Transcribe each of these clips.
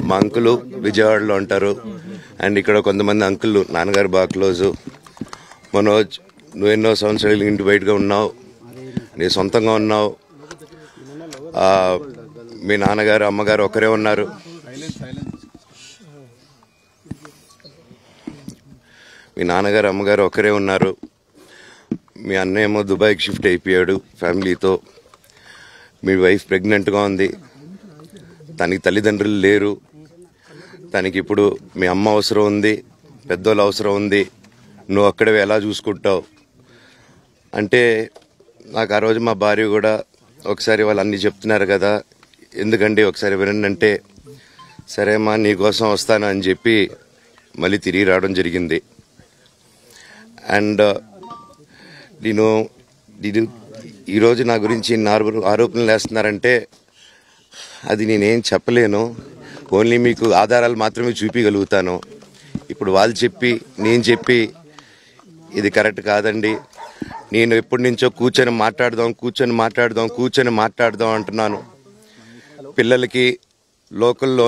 మా అంకులు విజయవాడలో ఉంటారు. అండ్ ఇక్కడ కొంతమంది అంకులు నాన్నగారు బాగా క్లోజు. మనోజ్, నువ్వు ఎన్నో సంవత్సరాలు ఇంటి బయటగా ఉన్నావు, నీ సొంతంగా ఉన్నావు. మీ నాన్నగారు అమ్మగారు ఒకరే ఉన్నారు. మీ నాన్నగారు అమ్మగారు ఒకరే ఉన్నారు. మీ అన్నయ్య ఏమో దుబాయ్కి షిఫ్ట్ అయిపోయాడు ఫ్యామిలీతో. మీ వైఫ్ ప్రెగ్నెంట్గా ఉంది. తనకి తల్లిదండ్రులు లేరు. తనకి ఇప్పుడు మీ అమ్మ అవసరం ఉంది, పెద్దోళ్ళ అవసరం ఉంది. నువ్వు అక్కడే ఎలా చూసుకుంటావు అంటే, నాకు ఆ రోజు మా భార్య కూడా ఒకసారి వాళ్ళు అన్నీ చెప్తున్నారు కదా, ఎందుకండి ఒకసారి వినండి అంటే, సరేమ్మా నీకోసం వస్తాను అని చెప్పి మళ్ళీ తిరిగి రావడం జరిగింది. అండ్ నేను ఈరోజు నా గురించి ఆరోపణలు వేస్తున్నారంటే అది నేనేం చెప్పలేను. ఓన్లీ మీకు ఆధారాలు మాత్రమే చూపించగలుగుతాను. ఇప్పుడు వాళ్ళు చెప్పి నేను చెప్పి ఇది కరెక్ట్ కాదండి. నేను ఎప్పటి నుంచో కూర్చొని మాట్లాడదాం అంటున్నాను. పిల్లలకి లోకల్లో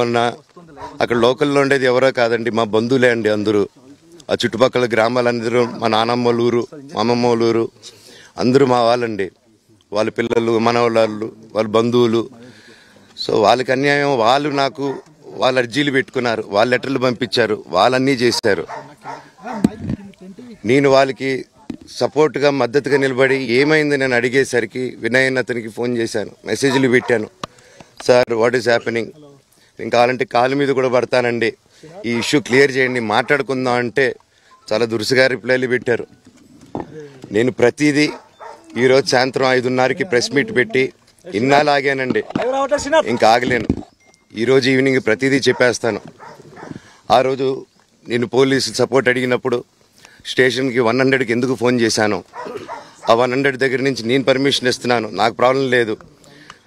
అక్కడ లోకల్లో ఉండేది ఎవరో కాదండి, మా బంధువులే అండి అందరూ. ఆ చుట్టుపక్కల గ్రామాలందరూ మా నానమ్మ వాళ్ళ ఊరు, మా అమ్మమ్మ వాళ్ళ ఊరు, అందరూ మా వాళ్ళండి. వాళ్ళ పిల్లలు, మనవాళ్ళు, వాళ్ళ బంధువులు. సో వాళ్ళకి అన్యాయం, వాళ్ళు అర్జీలు పెట్టుకున్నారు, వాళ్ళు లెటర్లు పంపించారు, వాళ్ళన్నీ చేశారు. నేను వాళ్ళకి సపోర్ట్గా మద్దతుగా నిలబడి ఏమైంది నేను అడిగేసరికి వినయ్ అతనికి ఫోన్ చేశాను, మెసేజ్లు పెట్టాను. సార్ వాట్ ఈస్ హ్యాపెనింగ్, నేను కావాలంటే కాలు మీద కూడా పడతానండి, ఈ ఇష్యూ క్లియర్ చేయండి, మాట్లాడుకుందాం అంటే చాలా దురుసుగా రిప్లైలు పెట్టారు. నేను ప్రతిదీ ఈరోజు సాయంత్రం 5:30కి ప్రెస్ మీట్ పెట్టి ఇన్నాళ్ళు ఆగానండి, ఇంకా ఆగలేను. ఈరోజు ఈవినింగ్ ప్రతిదీ చెప్పేస్తాను. ఆ రోజు నేను పోలీసు సపోర్ట్ అడిగినప్పుడు స్టేషన్కి 100కి ఎందుకు ఫోన్ చేశాను, ఆ 100 దగ్గర నుంచి నేను పర్మిషన్ ఇస్తున్నాను, నాకు ప్రాబ్లం లేదు.